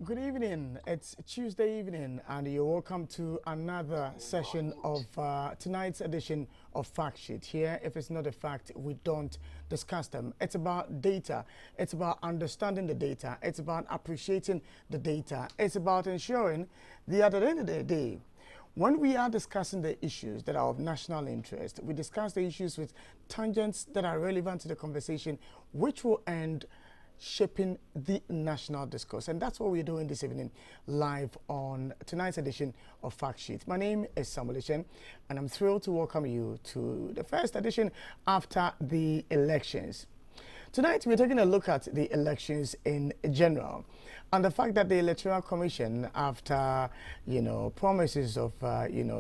Good evening. It's Tuesday evening, and you're welcome to another session of tonight's edition of Fact Sheet. Here, if it's not a fact, we don't discuss them. It's about data, it's about understanding the data, it's about appreciating the data, it's about ensuring that at the end of the day, when we are discussing the issues that are of national interest, we discuss the issues with tangents that are relevant to the conversation, which will end shaping the national discourse. And that's what we're doing this evening live on tonight's edition of Fact Sheet. My name is Samuel Ishen, and I'm thrilled to welcome you to the first edition after the elections. Tonight, we're taking a look at the elections in general and the fact that the Electoral Commission, after, promises of,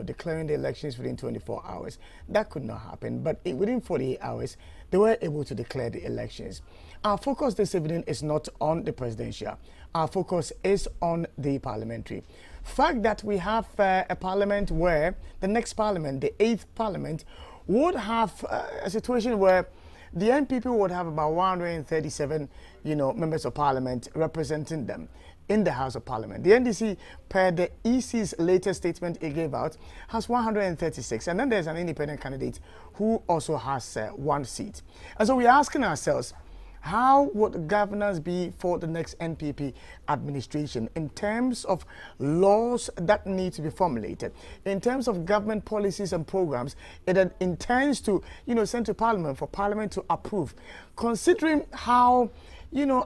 declaring the elections within 24 hours, that could not happen. But within 48 hours, they were able to declare the elections. Our focus this evening is not on the presidential. Our focus is on the parliamentary. Fact that we have a parliament where the next parliament, the 8th parliament, would have a situation where the NPP would have about 137, members of parliament representing them in the House of Parliament. The NDC, per the EC's latest statement it gave out, has 136. And then there's an independent candidate who also has one seat. And so we're asking ourselves, how would governance be for the next NPP administration in terms of laws that need to be formulated, in terms of government policies and programs it intends to, send to Parliament for Parliament to approve, considering how,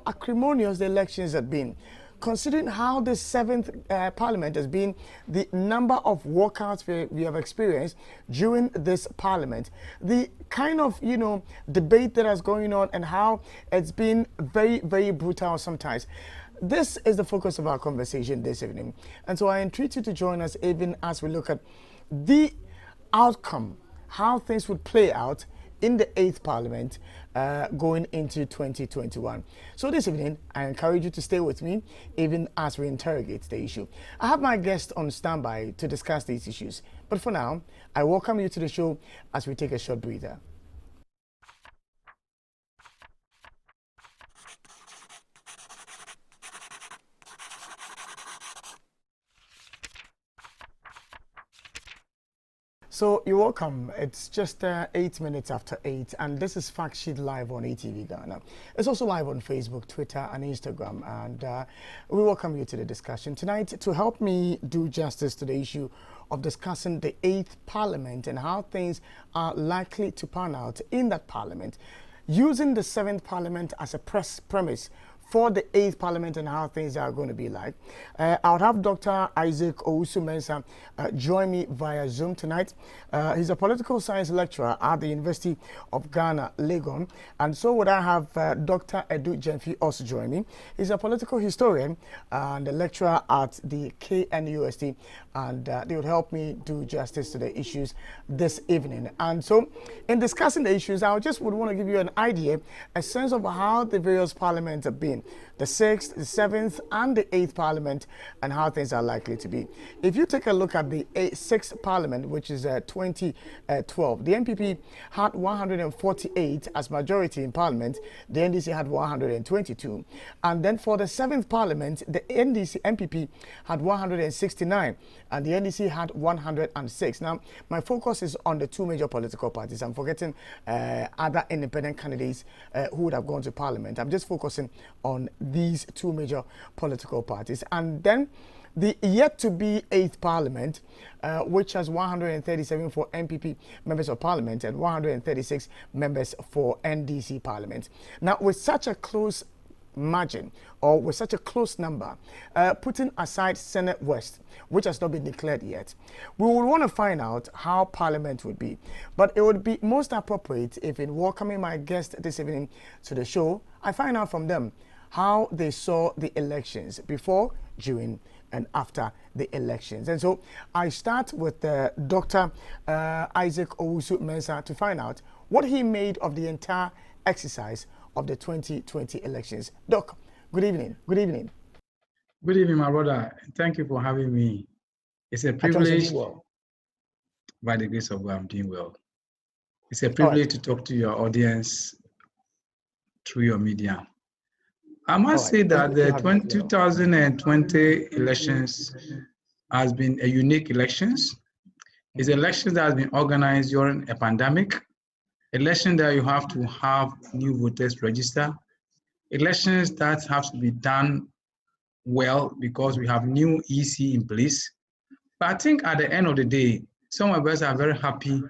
acrimonious the elections have been, considering how the 7th Parliament has been, the number of walkouts we have experienced during this Parliament, the kind of, debate that is going on and how it's been very, very brutal sometimes. This is the focus of our conversation this evening. And so I entreat you to join us even as we look at the outcome, how things would play out in the 8th Parliament going into 2021. So this evening, I encourage you to stay with me even as we interrogate the issue. I have my guest on standby to discuss these issues. But for now, I welcome you to the show as we take a short breather. So you're welcome. It's just 8 minutes after 8, and this is Fact Sheet live on eTVGhana. It's also live on Facebook, Twitter, and Instagram, and we welcome you to the discussion tonight. To help me do justice to the issue of discussing the 8th Parliament and how things are likely to pan out in that Parliament, using the 7th Parliament as a premise for the 8th Parliament and how things are going to be like. I'll have Dr. Isaac Owusu-Mensah join me via Zoom tonight. He's a political science lecturer at the University of Ghana, Legon. And so would I have Dr. Edu Jenfi also join me. He's a political historian and a lecturer at the KNUST. And they would help me do justice to the issues this evening. And so in discussing the issues, I just would want to give you an idea, a sense of how the various parliaments have been. The 6th, the 7th, and the 8th Parliament, and how things are likely to be. If you take a look at the 6th Parliament, which is 2012, the NPP had 148 as majority in Parliament. The NDC had 122. And then for the 7th Parliament, the NPP had 169, and the NDC had 106. Now, my focus is on the two major political parties. I'm forgetting other independent candidates who would have gone to Parliament. I'm just focusing on these two major political parties. And then the yet-to-be 8th Parliament, which has 137 for NPP members of Parliament and 136 members for NDC Parliament. Now, with such a close margin, or with such a close number, putting aside Senate West, which has not been declared yet, we would want to find out how Parliament would be. But it would be most appropriate if, in welcoming my guest this evening to the show, I find out from them how they saw the elections before, during, and after the elections. And so I start with Dr. Isaac Owusu-Mensah to find out what he made of the entire exercise of the 2020 elections. Doc, good evening. Good evening. Good evening, my brother. Thank you for having me. It's a privilege. By the grace of God, I'm doing well. It's a privilege to talk to your audience through your media. I must say that the If you have 2020 elections has been a unique elections. It's an election that has been organized during a pandemic, election that you have to have new voters register, elections that have to be done well because we have new EC in place. But I think at the end of the day, some of us are very happy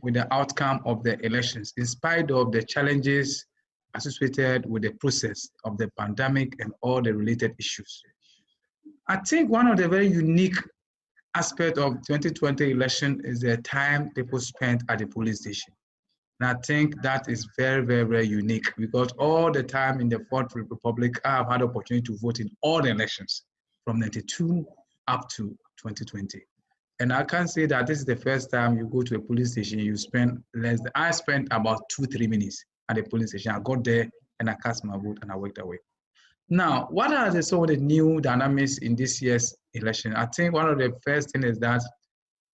with the outcome of the elections, in spite of the challenges associated with the process of the pandemic and all the related issues. I think one of the very unique aspects of 2020 election is the time people spent at the polling station. And I think that is very, very, very unique because all the time in the Fourth Republic, I have had the opportunity to vote in all the elections from 92 up to 2020. And I can say that this is the first time you go to a polling station, you spend less than, I spent about 2-3 minutes at the polling station. I got there and I cast my vote and I walked away. Now, what are some of the new dynamics in this year's election? I think one of the first things is that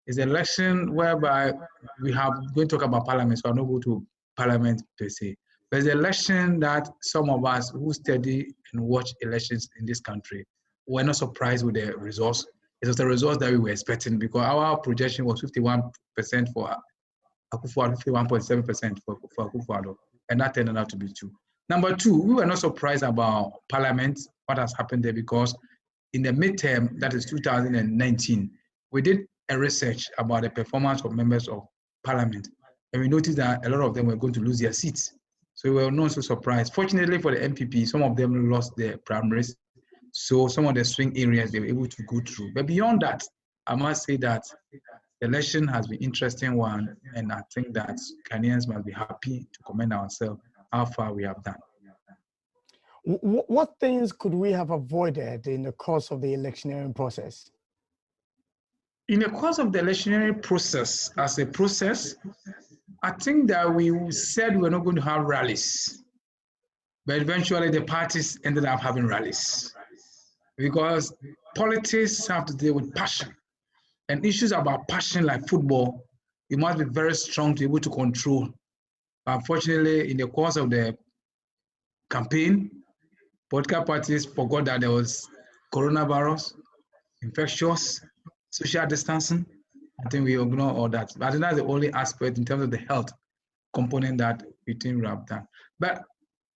it's an election whereby we have going to talk about parliament, so I'm not going to parliament per se. But it's an election that some of us who study and watch elections in this country were not surprised with the results. It was the results that we were expecting because our projection was 51% for Akufo-Addo, 51.7% for Akufo-Addo, and that turned out to be true. Number two, we were not surprised about parliament, what has happened there, because in the midterm, that is 2019, we did a research about the performance of members of parliament, and we noticed that a lot of them were going to lose their seats. So we were not so surprised. Fortunately for the MPP, some of them lost their primaries, so some of the swing areas they were able to go through. But beyond that, I must say that the election has been an interesting one, and I think that Ghanaians must be happy to commend ourselves how far we have done. What things could we have avoided in the course of the electioneering process? In the course of the electioneering process, as a process, I think that we said we're not going to have rallies, but eventually the parties ended up having rallies because politics have to deal with passion, and issues about passion like football, you must be very strong to be able to control. Unfortunately, in the course of the campaign, political parties forgot that there was coronavirus, infectious, social distancing. I think we ignore all that. But I think that's the only aspect in terms of the health component that we think we have done. But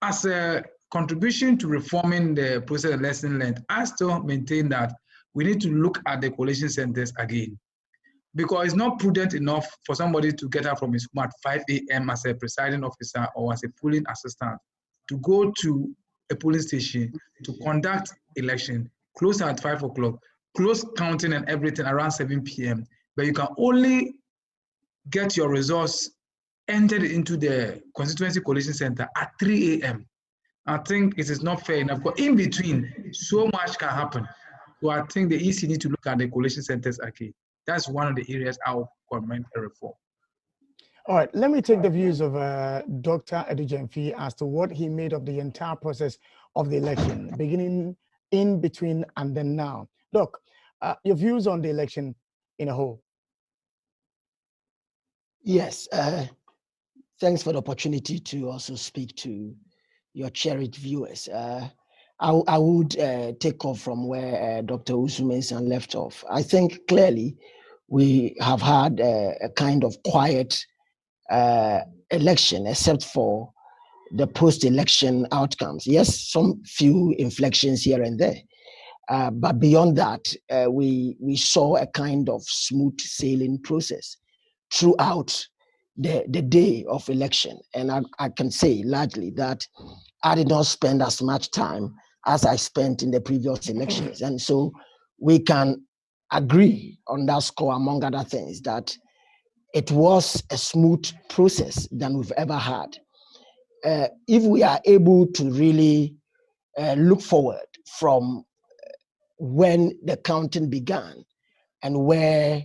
as a contribution to reforming the process of lesson learned, I still maintain that we need to look at the collation centers again. Because it's not prudent enough for somebody to get up from his home at 5 a.m. as a presiding officer or as a polling assistant to go to a polling station to conduct election, close at 5 o'clock, close counting and everything around 7 p.m. But you can only get your results entered into the constituency collation center at 3 a.m. I think it is not fair enough. But in between, so much can happen. So I think the EC need to look at the collation centers again. That's one of the areas I will recommend a reform. All right, let me take the views of Dr. Edujemfi as to what he made of the entire process of the election, beginning, in between, and then now. Doc, your views on the election in a whole. Yes, thanks for the opportunity to also speak to your cherished viewers. I would take off from where Dr. Usumesan left off. I think clearly we have had a kind of quiet election, except for the post-election outcomes. Yes, some few inflections here and there. But beyond that, we saw a kind of smooth sailing process throughout the day of election. And I can say largely that I did not spend as much time as I spent in the previous elections. And so we can agree on that score, among other things, that it was a smooth process than we've ever had. If we are able to really look forward from when the counting began and where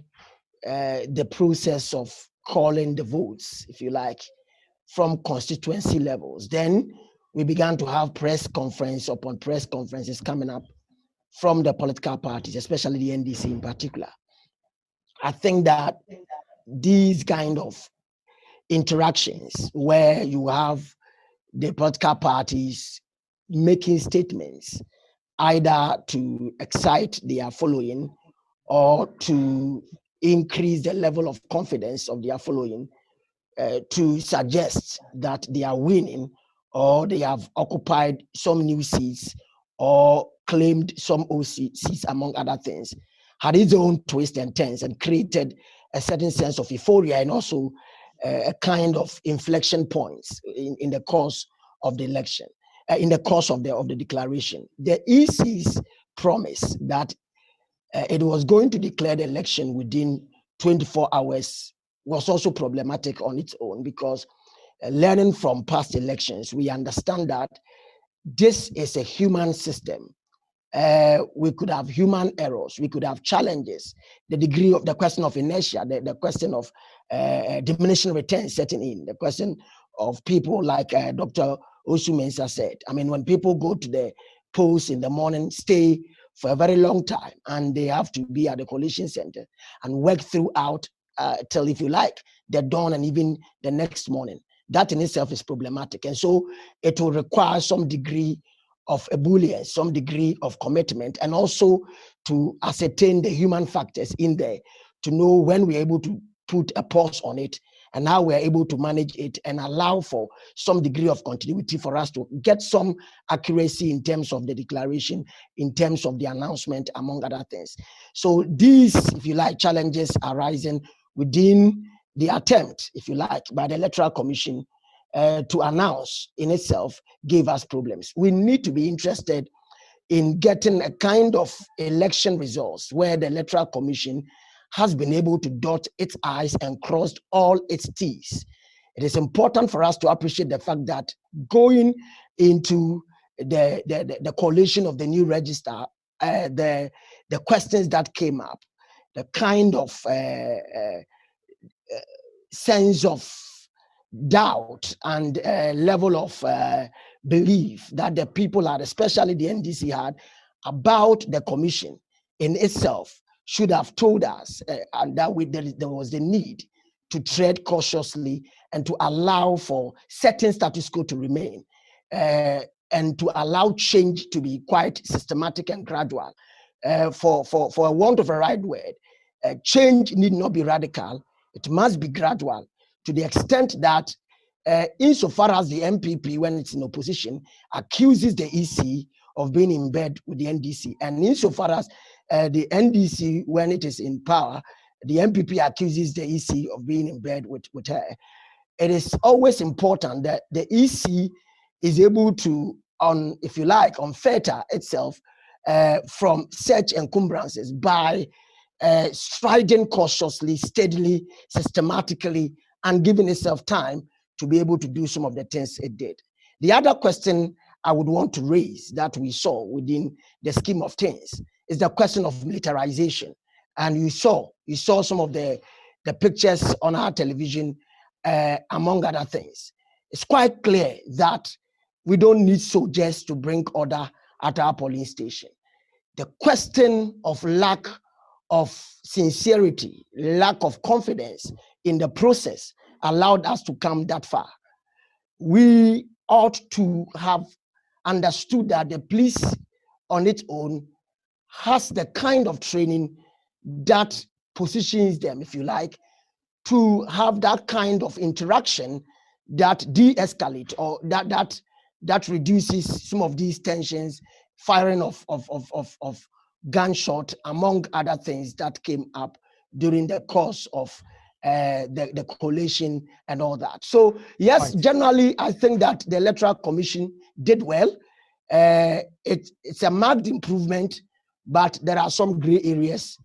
the process of calling the votes, if you like, from constituency levels, then we began to have press conference upon press conferences coming up from the political parties, especially the NDC in particular. I think that these kind of interactions where you have the political parties making statements either to excite their following or to increase the level of confidence of their following, to suggest that they are winning or they have occupied some new seats or claimed some old seats, among other things, had its own twist and turns and created a certain sense of euphoria and also a kind of inflection points in the course of the election, in the course of the declaration. The EC's promise that it was going to declare the election within 24 hours was also problematic on its own, because learning from past elections, we understand that this is a human system. We could have human errors, we could have challenges, the degree of the question of inertia, the question of diminishing returns setting in, the question of people like Dr. Osu-Mensah said. I mean, when people go to the polls in the morning, stay for a very long time, and they have to be at the collation center and work throughout till, if you like, the dawn and even the next morning. That in itself is problematic. And so it will require some degree of ebullience, some degree of commitment, and also to ascertain the human factors in there to know when we're able to put a pause on it and how we're able to manage it and allow for some degree of continuity for us to get some accuracy in terms of the declaration, in terms of the announcement, among other things. So these, if you like, challenges arising within the attempt, if you like, by the Electoral Commission to announce in itself gave us problems. We need to be interested in getting a kind of election results where the Electoral Commission has been able to dot its I's and crossed all its T's. It is important for us to appreciate the fact that going into the coalition of the new register, the questions that came up, the kind of sense of doubt and level of belief that the people had, especially the NDC had, about the commission in itself should have told us and that there was the need to tread cautiously and to allow for certain status quo to remain and to allow change to be quite systematic and gradual. For a want of a right word, change need not be radical. It must be gradual, to the extent that insofar as the MPP, when it's in opposition, accuses the EC of being in bed with the NDC, and insofar as the NDC, when it is in power, the MPP accuses the EC of being in bed with her, it is always important that the EC is able to, if you like, unfetter itself from such encumbrances by striding cautiously, steadily, systematically, and giving itself time to be able to do some of the things it did. The other question I would want to raise that we saw within the scheme of things is the question of militarization. And you saw some of the pictures on our television, among other things. It's quite clear that we don't need soldiers to bring order at our polling station. The question of lack of sincerity, lack of confidence in the process allowed us to come that far. We ought to have understood that the police on its own has the kind of training that positions them, if you like, to have that kind of interaction that de-escalate or that reduces some of these tensions, firing of gunshot, among other things that came up during the course of the coalition and all that. So yes, right. Generally, I think that the Electoral Commission did well. It's a marked improvement, but there are some gray areas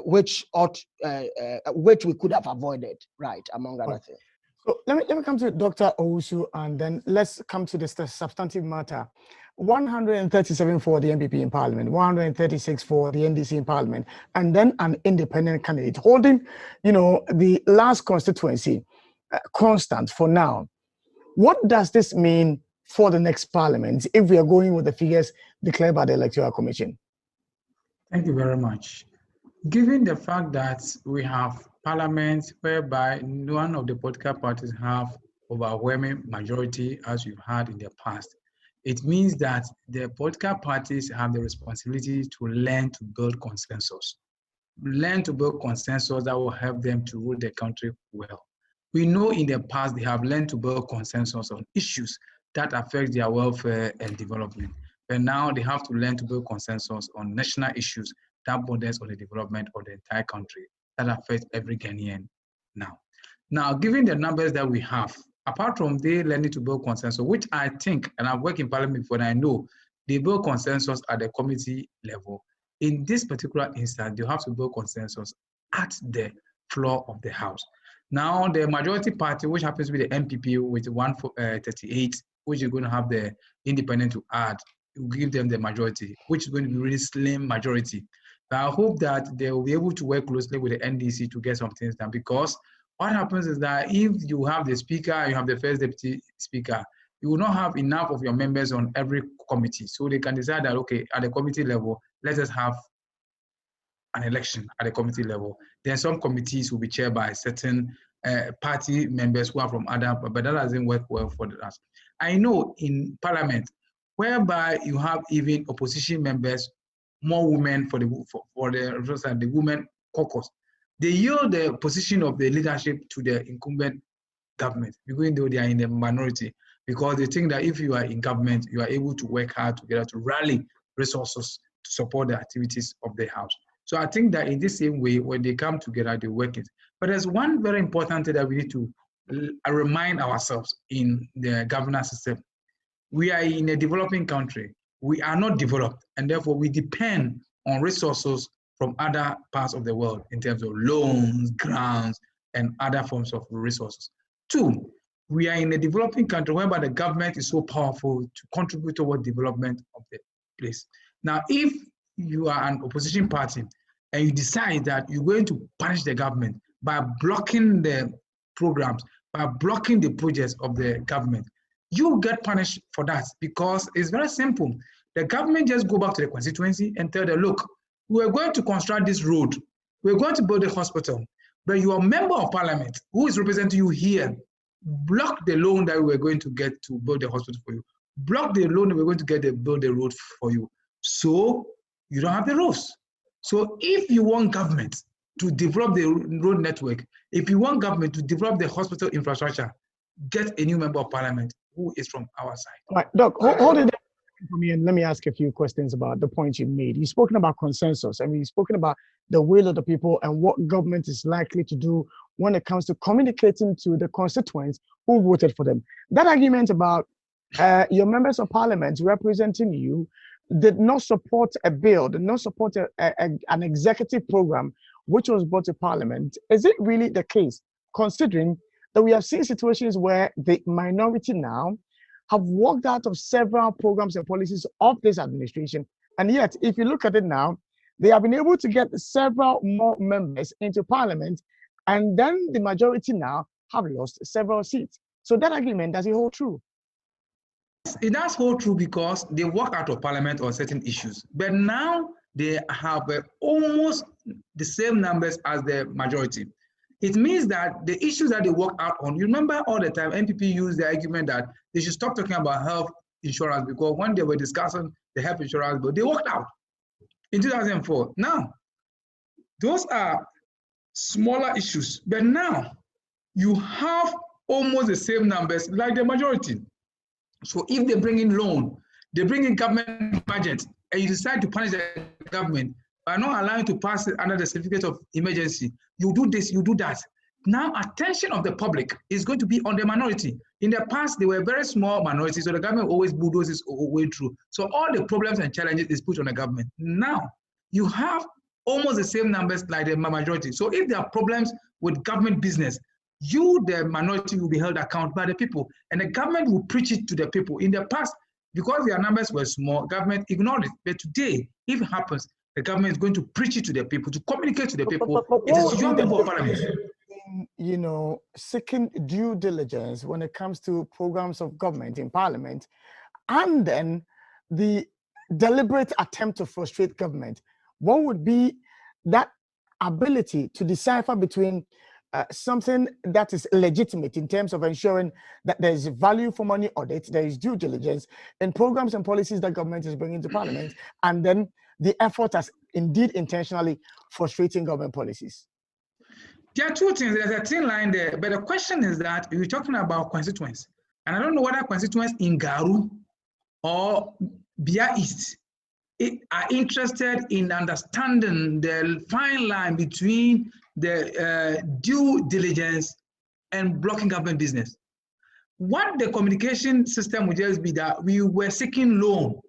which we could have avoided, right, among other things. So let me come to Dr. Owusu, and then let's come to the substantive matter. 137 for the MPP in Parliament, 136 for the NDC in Parliament, and then an independent candidate holding, the last constituency constant for now. What does this mean for the next Parliament if we are going with the figures declared by the Electoral Commission? Thank you very much. Given the fact that we have parliaments whereby none of the political parties have overwhelming majority as we've had in the past, It means that the political parties have the responsibility to learn to build consensus. Learn to build consensus that will help them to rule the country well. We know in the past they have learned to build consensus on issues that affect their welfare and development. But now they have to learn to build consensus on national issues that borders on the development of the entire country that affects every Ghanaian now. Now, given the numbers that we have, apart from they learning to build consensus, which I think, and I've worked in parliament before, and I know they build consensus at the committee level. In this particular instance, you have to build consensus at the floor of the House. Now, the majority party, which happens to be the MPP with 138, which is going to have the independent to add, will give them the majority, which is going to be really slim majority. But I hope that they will be able to work closely with the NDC to get some things done, because what happens is that if you have the speaker, you have the first deputy speaker, you will not have enough of your members on every committee. So they can decide that, okay, at the committee level, let us have an election at the committee level. Then some committees will be chaired by certain party members who are from other, but that doesn't work well for us. I know in parliament, whereby you have even opposition members, more women for the women caucus, they yield the position of the leadership to the incumbent government, even though they are in the minority, because they think that if you are in government, you are able to work hard together to rally resources to support the activities of the House. So I think that in the same way, when they come together, they work it. But there's one very important thing that we need to remind ourselves in the governance system. We are in a developing country. We are not developed, and therefore we depend on resources from other parts of the world in terms of loans, grants, and other forms of resources. Two, we are in a developing country whereby the government is so powerful to contribute toward development of the place. Now, if you are an opposition party and you decide that you're going to punish the government by blocking the programs, by blocking the projects of the government, you get punished for that, because it's very simple. The government just go back to the constituency and tell them, look, we're going to construct this road, we're going to build a hospital, but your member of parliament who is representing you here block the loan that we're going to get to build the hospital for you, block the loan that we're going to get to build the road for you. So you don't have the roads. So if you want government to develop the road network, if you want government to develop the hospital infrastructure, get a new member of parliament who is from our side. All right, Doc, hold it for me and let me ask a few questions about the points you made. You've spoken about consensus. I mean, you've spoken about the will of the people and what government is likely to do when it comes to communicating to the constituents who voted for them. That argument about your members of parliament representing you did not support a bill, did not support an executive program which was brought to parliament. Is it really the case, considering that we have seen situations where the minority now have walked out of several programs and policies of this administration, and yet, if you look at it now, they have been able to get several more members into parliament, and then the majority now have lost several seats. So that argument, does it hold true? It does hold true because they walk out of parliament on certain issues, but now they have almost the same numbers as the majority. It means that the issues that they work out on, you remember all the time, NPP used the argument that they should stop talking about health insurance, because when they were discussing the health insurance bill, they walked out in 2004. Now, those are smaller issues, but now you have almost the same numbers like the majority. So if they bring in loan, they bring in government budget, and you decide to punish the government by not allowing to pass it under the certificate of emergency, you do this, you do that. Now attention of the public is going to be on the minority. In the past, they were very small minorities, so the government always bulldozes way through. So all the problems and challenges is put on the government. Now you have almost the same numbers like the majority. So if there are problems with government business, you, the minority, will be held account by the people, and the government will preach it to the people. In the past, because their numbers were small, government ignored it. But today, if it happens, the government is going to preach it to the people, to communicate to the people. It is your member of parliament. You know, seeking due diligence when it comes to programs of government in parliament, and then the deliberate attempt to frustrate government. What would be that ability to decipher between something that is legitimate in terms of ensuring that there is value for money audit, there is due diligence in programs and policies that government is bringing to Parliament, and then the effort as indeed intentionally frustrating government policies? There are two things. There's a thin line there, but the question is that we're talking about constituents, and I don't know whether constituents in Garu or Bia East are interested in understanding the fine line between the due diligence and blocking government business. What the communication system would just be that we were seeking loan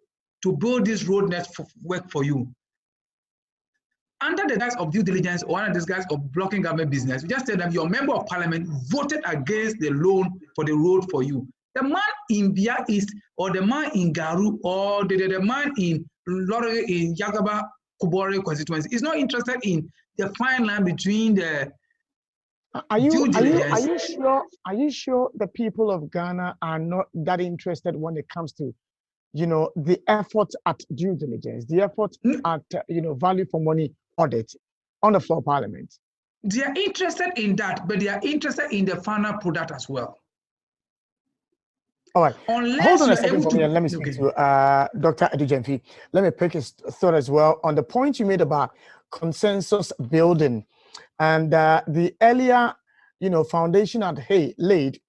to build this road network for you. Under the guise of due diligence or under the guise of blocking government business, we just tell them your member of parliament voted against the loan for the road for you. The man in Bia East or the man in Garu or the man in Lore in Yagaba Kubore constituency is not interested in the fine line between the Are you sure the people of Ghana are not that interested when it comes to, the effort at due diligence, the effort at, value for money audit on the floor of Parliament? They are interested in that, but they are interested in the final product as well. All right. Unless hold on a second for me and let me speak to Dr. Adujemfi. Let me pick his thought as well on the point you made about consensus building and the earlier, foundation had laid,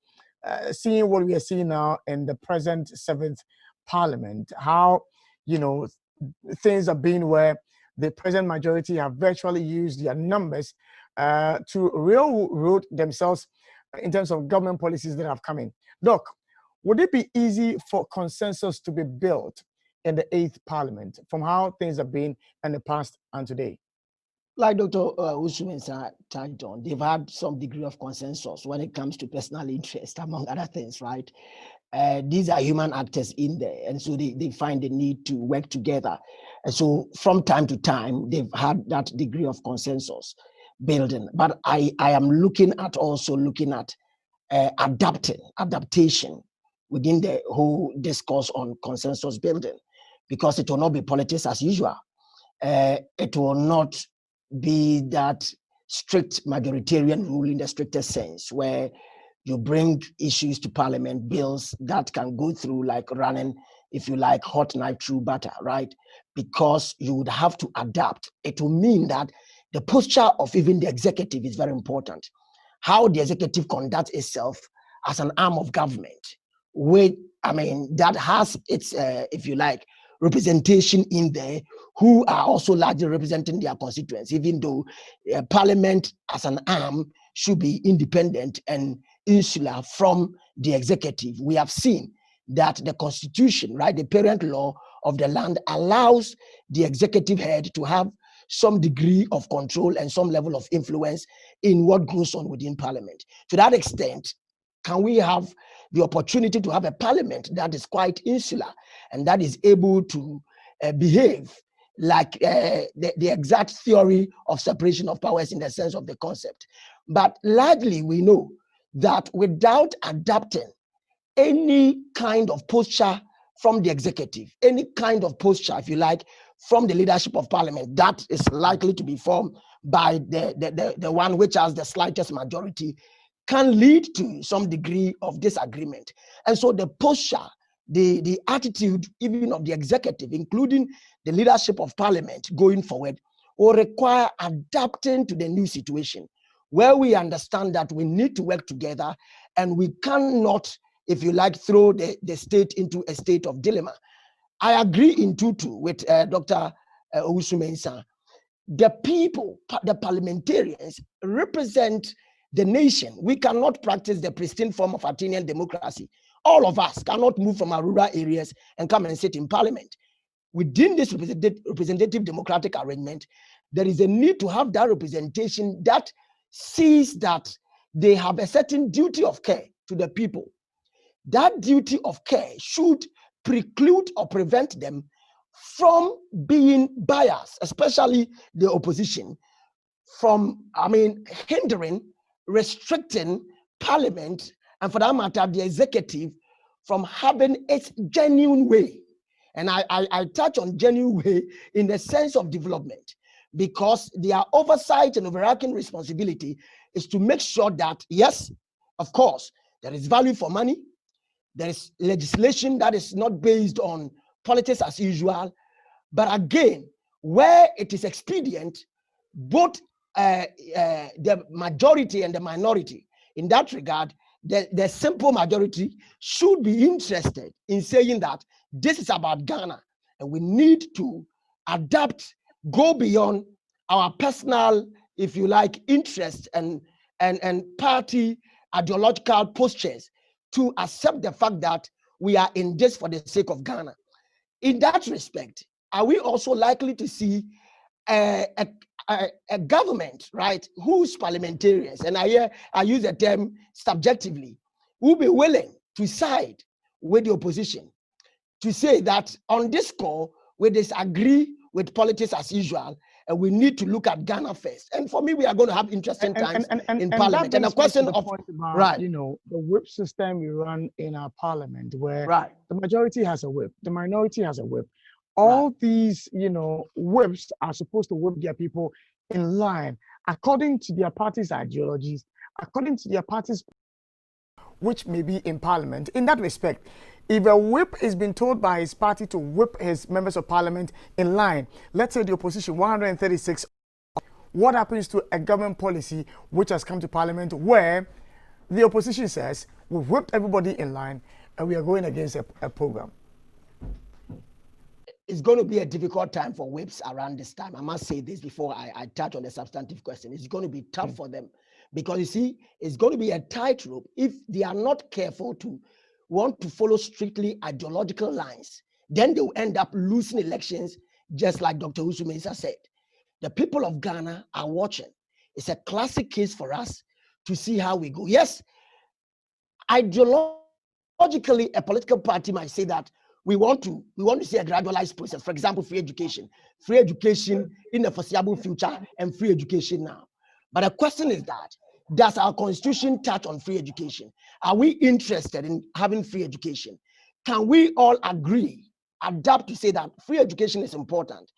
seeing what we are seeing now in the present 7th Parliament, how, things are being where the present majority have virtually used their numbers to railroad themselves in terms of government policies that have come in. Doc, would it be easy for consensus to be built in the 8th Parliament from how things have been in the past and today? Like Dr. Usman touched on, they've had some degree of consensus when it comes to personal interest, among other things, right? These are human actors in there, and so they find the need to work together. And so from time to time, they've had that degree of consensus building. But I am looking at adaptation within the whole discourse on consensus building, because it will not be politics as usual. It will not be that strict majoritarian rule in the strictest sense, where you bring issues to Parliament, bills that can go through like running, if you like, hot knife through butter, right? Because you would have to adapt. It will mean that the posture of even the executive is very important. How the executive conducts itself as an arm of government, that has its, if you like, representation in there, who are also largely representing their constituents, even though Parliament as an arm should be independent and insular from the executive. We have seen that the Constitution, right, the parent law of the land, allows the executive head to have some degree of control and some level of influence in what goes on within Parliament. To that extent, can we have the opportunity to have a Parliament that is quite insular and that is able to behave like the exact theory of separation of powers in the sense of the concept? But largely we know that without adapting any kind of posture from the executive, any kind of posture, if you like, from the leadership of Parliament, that is likely to be formed by the one which has the slightest majority, can lead to some degree of disagreement. And so the posture, the attitude even of the executive, including the leadership of Parliament going forward, will require adapting to the new situation, where we understand that we need to work together and we cannot, if you like, throw the state into a state of dilemma. I agree in tutu with Dr. Owusu-Mensah. The people, the parliamentarians, represent the nation. We cannot practice the pristine form of Athenian democracy. All of us cannot move from our rural areas and come and sit in Parliament. Within this representative democratic arrangement, there is a need to have that representation that sees that they have a certain duty of care to the people. That duty of care should preclude or prevent them from being biased, especially the opposition, from, hindering, restricting Parliament, and for that matter, the executive, from having its genuine way. And I touch on genuine way in the sense of development, because their oversight and overarching responsibility is to make sure that, yes, of course, there is value for money, there is legislation that is not based on politics as usual, but again, where it is expedient, both the majority and the minority, in that regard, the simple majority should be interested in saying that this is about Ghana, and we need to adapt, go beyond our personal, if you like, interests and party ideological postures to accept the fact that we are in this for the sake of Ghana. In that respect, are we also likely to see a government, right, whose parliamentarians, and I use the term subjectively, will be willing to side with the opposition to say that on this score, we disagree with politics as usual, and we need to look at Ghana first. And for me, we are going to have interesting times in Parliament. And the question of, about, right, you know, the whip system we run in our Parliament, where right, the majority has a whip, the minority has a whip. All right, these, you know, whips are supposed to whip their people in line according to their party's ideologies, according to their party's, which may be in Parliament. In that respect, if a whip is being told by his party to whip his members of Parliament in line, let's say the opposition 136, what happens to a government policy which has come to Parliament where the opposition says we've whipped everybody in line and we are going against a program? It's going to be a difficult time for whips around this time. I must say this before I touch on the substantive question. It's going to be tough for them because, you see, it's going to be a tightrope if they are not careful to want to follow strictly ideological lines. Then they will end up losing elections, just like Dr. Usumesa said. The people of Ghana are watching. It's a classic case for us to see how we go. Yes, ideologically, a political party might say that we want to see a gradualized process. For example, free education in the foreseeable future and free education now. But the question is that, does our constitution touch on free education? Are we interested in having free education? Can we all agree, adapt to say that free education is important?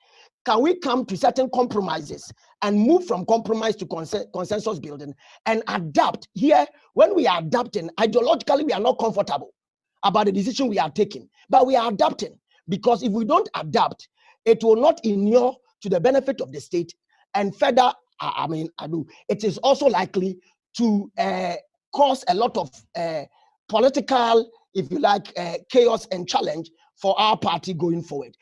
Can we come to certain compromises and move from compromise to consensus building and adapt? Here, when we are adapting, ideologically, we are not comfortable about the decision we are taking, but we are adapting, because if we don't adapt, it will not inure to the benefit of the state, and further, it is also likely to cause a lot of political, if you like, chaos and challenge for our party going forward.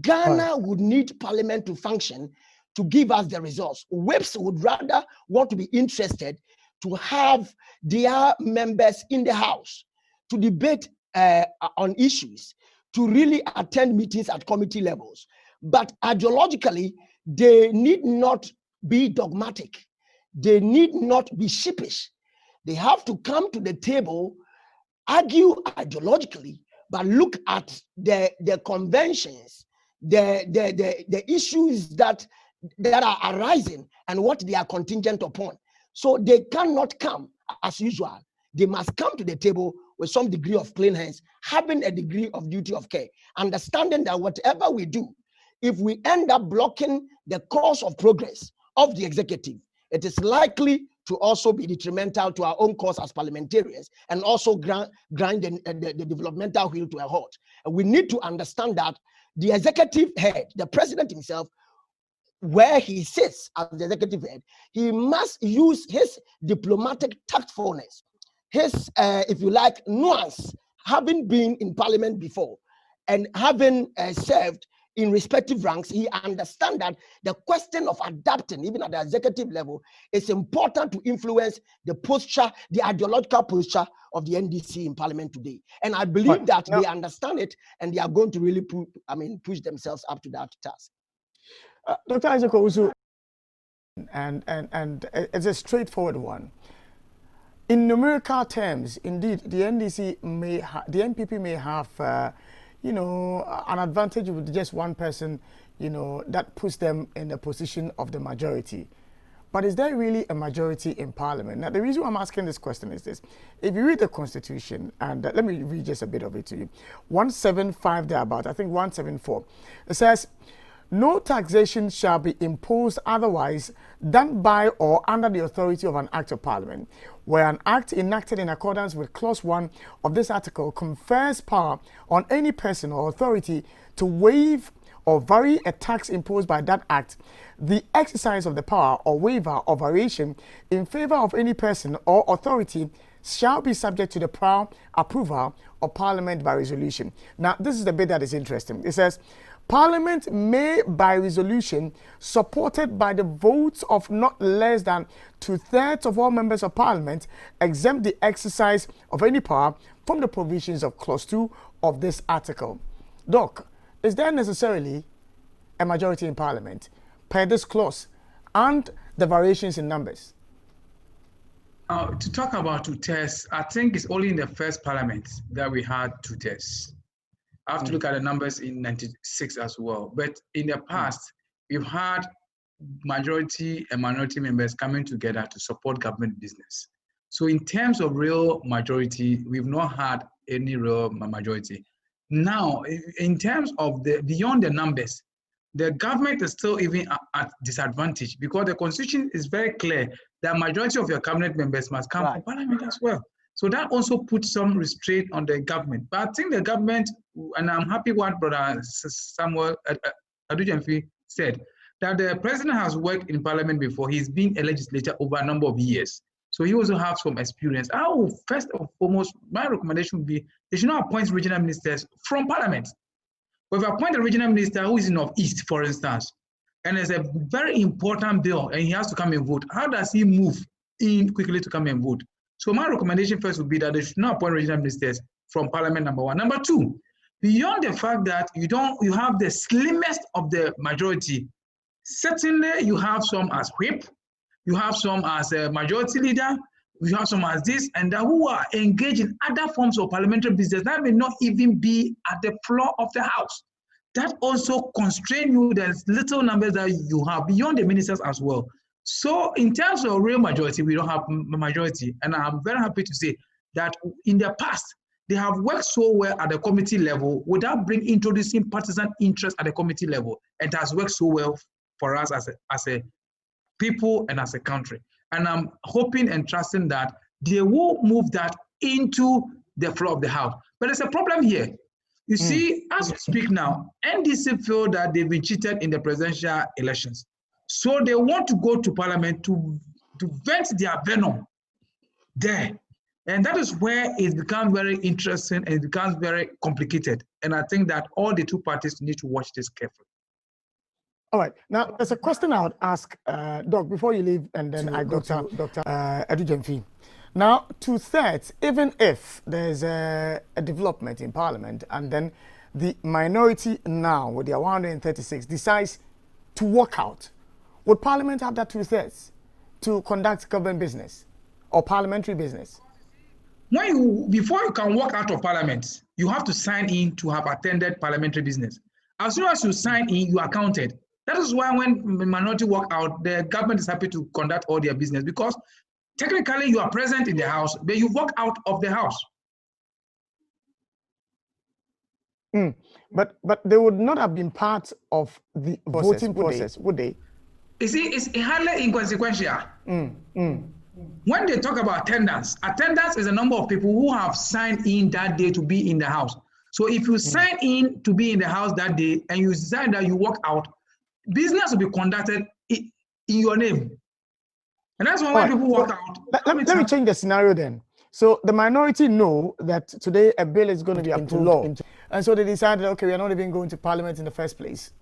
Ghana would need Parliament to function to give us the results. Whips would rather want to be interested to have their members in the House to debate on issues, to really attend meetings at committee levels. But ideologically, they need not be dogmatic. They need not be sheepish. They have to come to the table, argue ideologically, but look at the conventions, the issues that are arising and what they are contingent upon. So they cannot come as usual. They must come to the table with some degree of clean hands, having a degree of duty of care, understanding that whatever we do, if we end up blocking the course of progress of the executive, it is likely to also be detrimental to our own cause as parliamentarians and also grind the developmental wheel to a halt. And we need to understand that the executive head, the president himself, where he sits as the executive head, he must use his diplomatic tactfulness, his, if you like, nuance, having been in parliament before and having served in respective ranks. He understands that the question of adapting, even at the executive level, is important to influence the posture, the ideological posture of the NDC in parliament today. And I believe that they understand it, and they are going to really push themselves up to that task. Dr. Isaac Owusu, and it's a straightforward one. In numerical terms, indeed, the NDC the NPP may have, an advantage with just one person, that puts them in the position of the majority. But is there really a majority in Parliament? Now, the reason why I'm asking this question is this. If you read the Constitution, and let me read just a bit of it to you. 175 thereabout, I think 174. It says, No taxation shall be imposed otherwise than by or under the authority of an act of parliament, where an act enacted in accordance with clause 1 of this article confers power on any person or authority to waive or vary a tax imposed by that act. The exercise of the power or waiver or variation in favor of any person or authority shall be subject to the prior approval of Parliament by resolution. Now, this is the bit that is interesting. It says, Parliament may, by resolution, supported by the votes of not less than 2/3 of all members of Parliament, exempt the exercise of any power from the provisions of Clause 2 of this article. Doc, is there necessarily a majority in Parliament per this clause and the variations in numbers? To talk about 2/3, I think it's only in the first Parliament that we had 2/3. I have to look at the numbers in 96 as well. But in the past, we've had majority and minority members coming together to support government business. So in terms of real majority, we've not had any real majority. Now, in terms of beyond the numbers, the government is still even at disadvantage because the constitution is very clear that majority of your cabinet members must come from Parliament as well. So that also puts some restraint on the government. But I think the government, and I'm happy what Brother Samuel Adujamfi said, that the president has worked in Parliament before. He's been a legislator over a number of years. So he also has some experience. First and foremost, my recommendation would be they should not appoint regional ministers from Parliament. But if you appoint a regional minister who is in Northeast, for instance, and there's a very important bill and he has to come and vote, how does he move in quickly to come and vote? So my recommendation first would be that they should not appoint regional ministers from Parliament, number one. Number two, beyond the fact that you have the slimmest of the majority, certainly you have some as whip, you have some as a majority leader, you have some as this and that who are engaged in other forms of parliamentary business that may not even be at the floor of the House. That also constrain you. There's little numbers that you have beyond the ministers as well. So in terms of real majority, we don't have a majority. And I'm very happy to say that in the past, they have worked so well at the committee level without introducing partisan interest at the committee level. It has worked so well for us as a people and as a country. And I'm hoping and trusting that they will move that into the floor of the House. But there's a problem here. You see, as we speak now, NDC feel that they've been cheated in the presidential elections. So they want to go to Parliament to vent their venom there. And that is where it becomes very interesting and it becomes very complicated. And I think that all the two parties need to watch this carefully. All right. Now, there's a question I would ask, Doc, before you leave, and then I go to Dr. Adujamfi. Now, 2/3, even if there's a development in Parliament, and then the minority now, with their 136, decides to walk out, would Parliament have that 2/3 to conduct government business or parliamentary business? Before you can walk out of Parliament, you have to sign in to have attended parliamentary business. As soon as you sign in, you are counted. That is why when the minority walk out, the government is happy to conduct all their business because technically you are present in the House, but you walk out of the House. But they would not have been part of the voting process, would they? You see, it's highly inconsequential. When they talk about attendance is a number of people who have signed in that day to be in the House. So if you sign in to be in the House that day and you decide that you walk out, business will be conducted in your name. And that's why when people walk out. Let me change the scenario then. So the minority know that today a bill is going to be approved into law. And so they decided, okay, we are not even going to Parliament in the first place.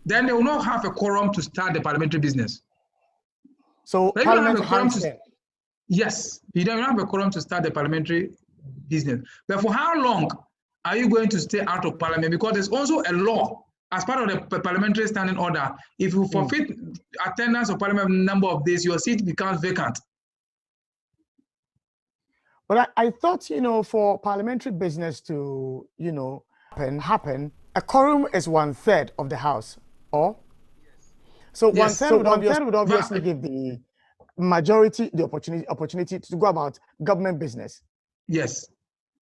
Then they will not have a quorum to start the parliamentary business. So Parliament yes, you don't have a quorum to start the parliamentary business. But for how long are you going to stay out of Parliament? Because there's also a law as part of the parliamentary standing order. If you forfeit attendance of Parliament number of days, your seat becomes vacant. But I thought, for parliamentary business to, happen, a quorum is 1/3 of the House, or? So yes. 1/3 would obviously give the majority the opportunity to go about government business. Yes.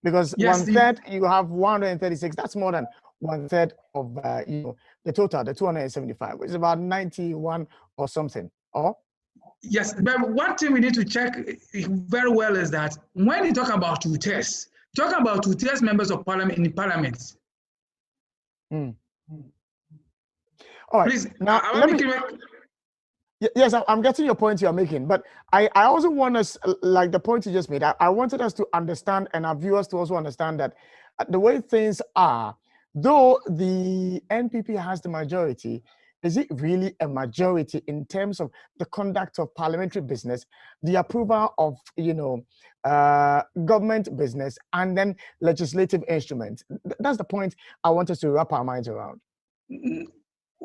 Because 1/3, you have 136, that's more than one third of the total, the 275, which is about 91 or something. Or yes, but one thing we need to check very well is that when you talk about two-thirds, talk about two-thirds members of parliament in parliament. Mm. All right. Please, now let me. Yes, I'm getting your point you're making, but I also want us, like the point you just made, I wanted us to understand, and our viewers to also understand that the way things are, though the NPP has the majority, is it really a majority in terms of the conduct of parliamentary business, the approval of, government business, and then legislative instruments? That's the point I want us to wrap our minds around.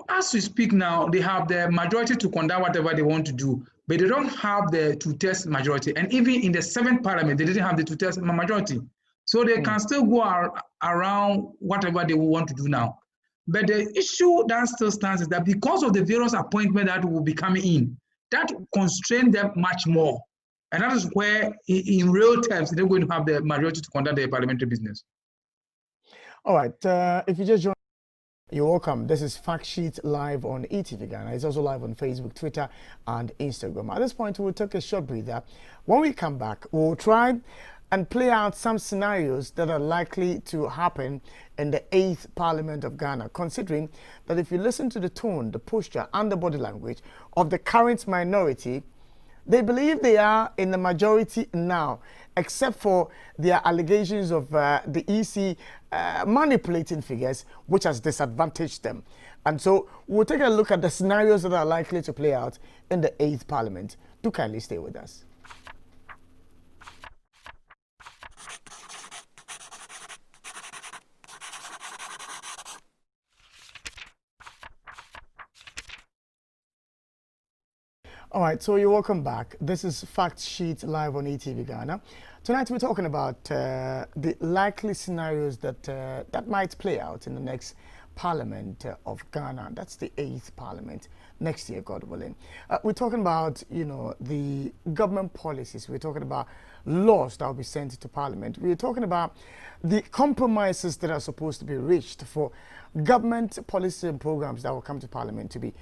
As we speak now, they have the majority to conduct whatever they want to do, but they don't have the two-thirds majority. And even in the 7th parliament, they didn't have the two-thirds majority. So they can still go around whatever they want to do now. But the issue that still stands is that because of the various appointments that will be coming in, that constrains them much more. And that is where, in real terms, they're going to have the majority to conduct their parliamentary business. All right. If you just join, you're welcome. This is Fact Sheet live on eTVGhana. It's also live on Facebook, Twitter, and Instagram. At this point, we'll take a short breather. When we come back, we'll try and play out some scenarios that are likely to happen in the 8th Parliament of Ghana, considering that if you listen to the tone, the posture, and the body language of the current minority, they believe they are in the majority now, except for their allegations of the EC manipulating figures, which has disadvantaged them. And so we'll take a look at the scenarios that are likely to play out in the 8th Parliament. Do kindly stay with us. All right, so you're welcome back. This is Fact Sheet live on eTVGhana. Tonight we're talking about the likely scenarios that might play out in the next Parliament of Ghana. That's the 8th Parliament next year, God willing. We're talking about, the government policies. We're talking about laws that will be sent to Parliament. We're talking about the compromises that are supposed to be reached for government policies and programs that will come to Parliament to be,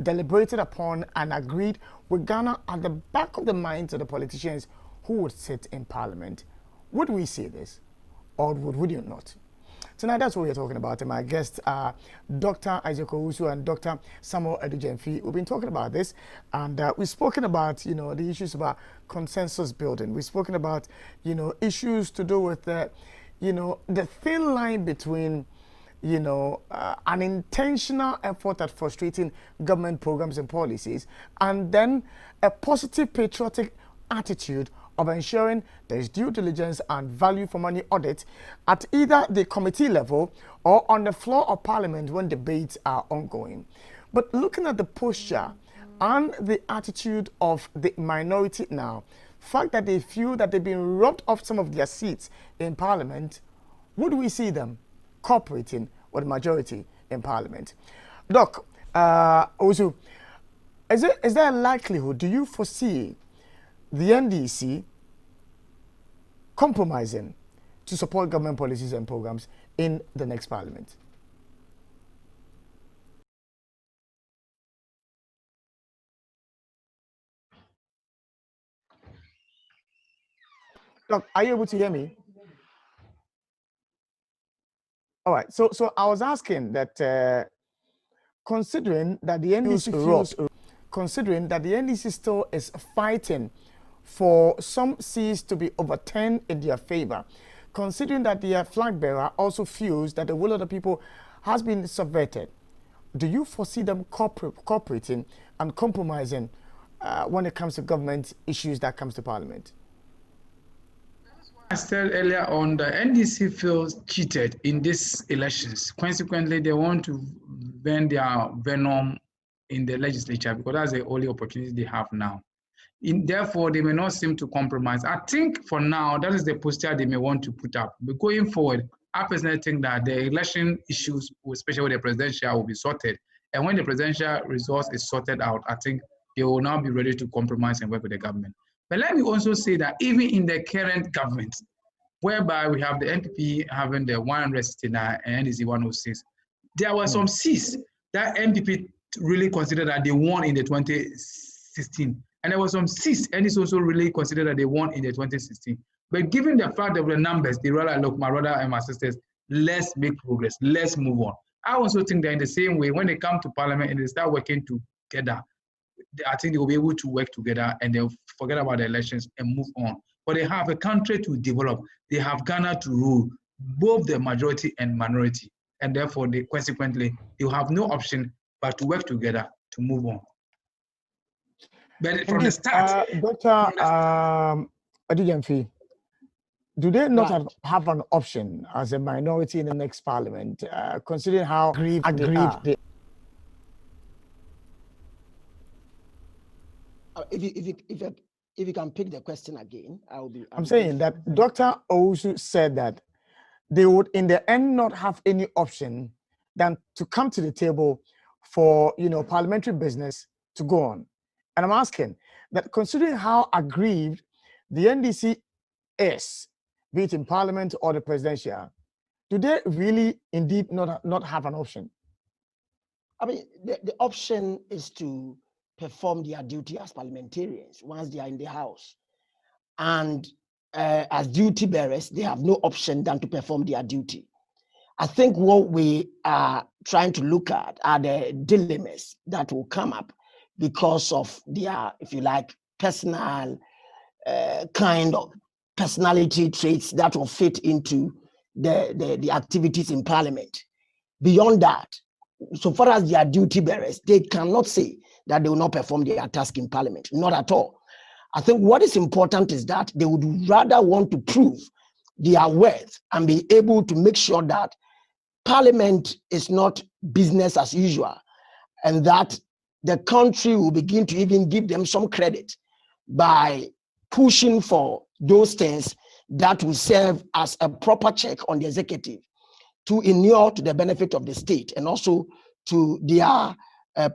deliberated upon and agreed with Ghana at the back of the minds of the politicians who would sit in Parliament. Would we see this, or would you not? Tonight, that's what we're talking about. And my guests are Dr. Isaac Owusu and Dr. Samuel Edujemfi. We've been talking about this, and we've spoken about, the issues about consensus building. We've spoken about, issues to do with the thin line between, an intentional effort at frustrating government programs and policies, and then a positive patriotic attitude of ensuring there is due diligence and value for money audit at either the committee level or on the floor of Parliament when debates are ongoing. But looking at the posture and the attitude of the minority now, fact that they feel that they've been robbed of some of their seats in Parliament, would we see them cooperating with the majority in Parliament? Doc, Owusu, is there a likelihood, do you foresee the NDC compromising to support government policies and programs in the next Parliament? Doc, are you able to hear me? All right, so I was asking that considering that the NDC still is fighting for some seats to be overturned in their favor, considering that their flag bearer also feels that the will of the people has been subverted, do you foresee them cooperating and compromising when it comes to government issues that comes to Parliament? I said earlier on, the NDC feels cheated in these elections. Consequently, they want to vent their venom in the legislature because that's the only opportunity they have now. Therefore, they may not seem to compromise. I think for now, that is the posture they may want to put up. But going forward, I personally think that the election issues, especially with the presidential, will be sorted. And when the presidential resource is sorted out, I think they will now be ready to compromise and work with the government. But let me also say that even in the current government, whereby we have the NPP having the 169 and NDC 106. There were some seats that NPP really considered that they won in the 2016. And there were some seats NDC also really considered that they won in the 2016. But given the fact of the numbers, they realized, look, my brother and my sisters, let's make progress, let's move on. I also think that in the same way, when they come to parliament and they start working together, I think they will be able to work together and they'll forget about the elections and move on. But they have a country to develop. They have Ghana to rule, both the majority and minority. And therefore, consequently, they'll have no option but to work together to move on. But from the start... Dr. Adijamfi, do they not have an option as a minority in the next parliament, considering how aggrieved they are? If you can pick the question again, I'm saying that Dr. Owusu said that they would, in the end, not have any option than to come to the table for, parliamentary business to go on. And I'm asking that, considering how aggrieved the NDC is, be it in parliament or the presidential, do they really indeed not have an option? I mean, the option is to perform their duty as parliamentarians once they are in the house. And as duty bearers, they have no option than to perform their duty. I think what we are trying to look at are the dilemmas that will come up because of their, if you like, personal kind of personality traits that will fit into the activities in parliament. Beyond that, so far as they are duty bearers, they cannot say that they will not perform their task in parliament, not at all. I think what is important is that they would rather want to prove their worth and be able to make sure that parliament is not business as usual, and that the country will begin to even give them some credit by pushing for those things that will serve as a proper check on the executive to inure to the benefit of the state and also to their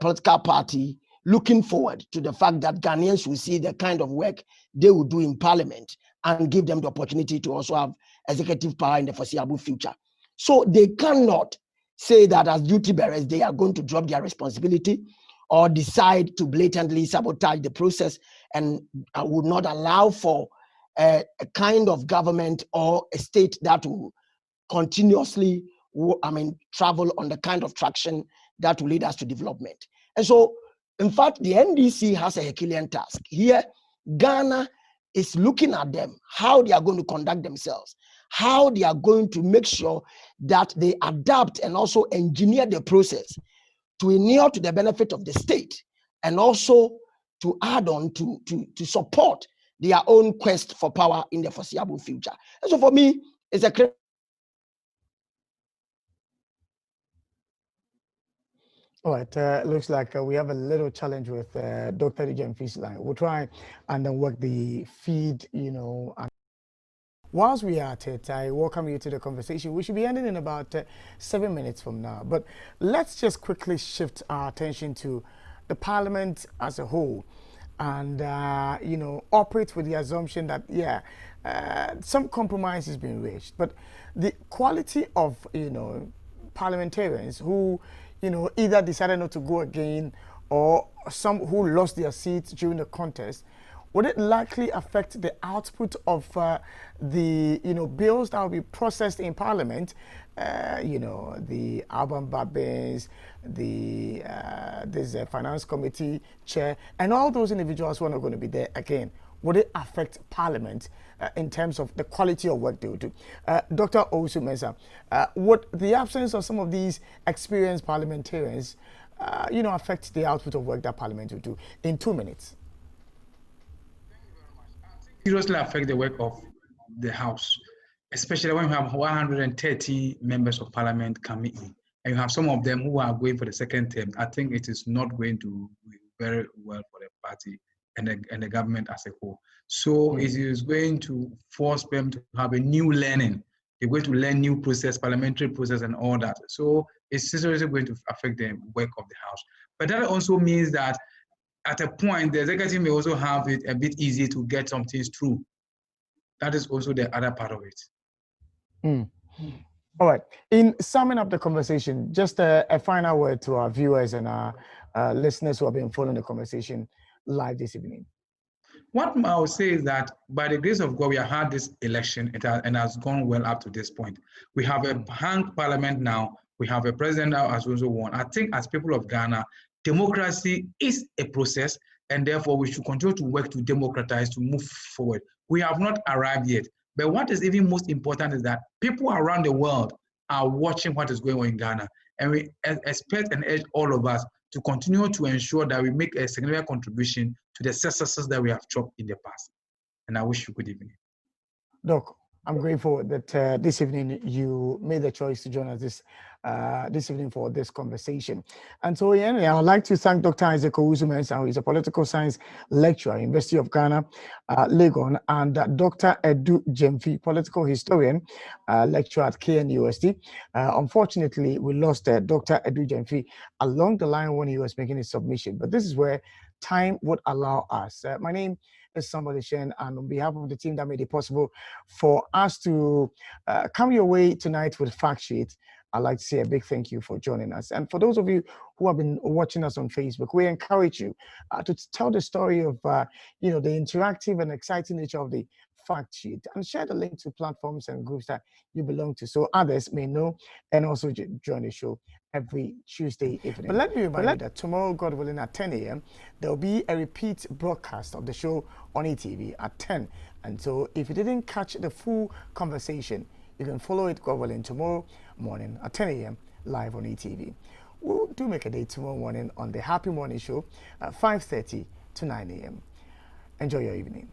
political party, looking forward to the fact that Ghanaians will see the kind of work they will do in parliament and give them the opportunity to also have executive power in the foreseeable future. So they cannot say that as duty bearers, they are going to drop their responsibility or decide to blatantly sabotage the process and would not allow for a kind of government or a state that will continuously, travel on the kind of traction that will lead us to development. And so, in fact, the NDC has a Herculean task. Here, Ghana is looking at them, how they are going to conduct themselves, how they are going to make sure that they adapt and also engineer the process to inure to the benefit of the state and also to add on to support their own quest for power in the foreseeable future. And so for me, it's a All right, looks like we have a little challenge with Dr. Adijamfi's line. We'll try and then work the feed, And whilst we are at it, I welcome you to the conversation. We should be ending in about 7 minutes from now. But let's just quickly shift our attention to the parliament as a whole and, operate with the assumption that, some compromise is being reached. But the quality of, parliamentarians who, either decided not to go again or some who lost their seats during the contest, would it likely affect the output of the bills that will be processed in Parliament? The Alban Babins, this Finance Committee chair, and all those individuals who are not going to be there again. Would it affect Parliament in terms of the quality of work they will do? Dr. Owusu-Mensah, would the absence of some of these experienced parliamentarians, affect the output of work that Parliament will do? In 2 minutes. Seriously affect the work of the House, especially when we have 130 members of Parliament coming in, and you have some of them who are going for the second term. I think it is not going to be very well for the party and the government as a whole. So it is going to force them to have a new learning. They're going to learn new process, parliamentary process and all that. So it's seriously going to affect the work of the House. But that also means that at a point, the executive may also have it a bit easy to get some things through. That is also the other part of it. Mm. All right. In summing up the conversation, just a final word to our viewers and our listeners who have been following the conversation live this evening. What I would say is that by the grace of God, we have had this election and has gone well up to this point. We have a hung parliament now. We have a president now as also won. I think as people of Ghana, democracy is a process, and therefore we should continue to work to democratize, to move forward. We have not arrived yet. But what is even most important is that people around the world are watching what is going on in Ghana. And we expect and urge all of us to continue to ensure that we make a significant contribution to the successes that we have chopped in the past. And I wish you good evening. Doc, I'm grateful that this evening you made the choice to join us this evening for this conversation. And so, anyway, I would like to thank Dr. Isaac Owusu-Mensah, who is a political science lecturer, University of Ghana, Legon, and Dr. Edu Jemfi, political historian, lecturer at KNUST. Unfortunately, we lost Dr. Edu Jemfi along the line when he was making his submission, but this is where time would allow us. My name is somebody Shen, and on behalf of the team that made it possible for us to come your way tonight with Fact Sheet, I'd like to say a big thank you for joining us. And for those of you who have been watching us on Facebook, we encourage you to tell the story of the interactive and exciting nature of the Fact Sheet and share the link to platforms and groups that you belong to so others may know and also join the show every Tuesday evening. But let me remind you that tomorrow, God willing, at 10 a.m., there will be a repeat broadcast of the show on eTV at 10. And so if you didn't catch the full conversation, you can follow it, God willing, tomorrow morning at 10 a.m. live on eTV. We'll do make a day tomorrow morning on the Happy Morning Show at 5:30 to 9 a.m. Enjoy your evening.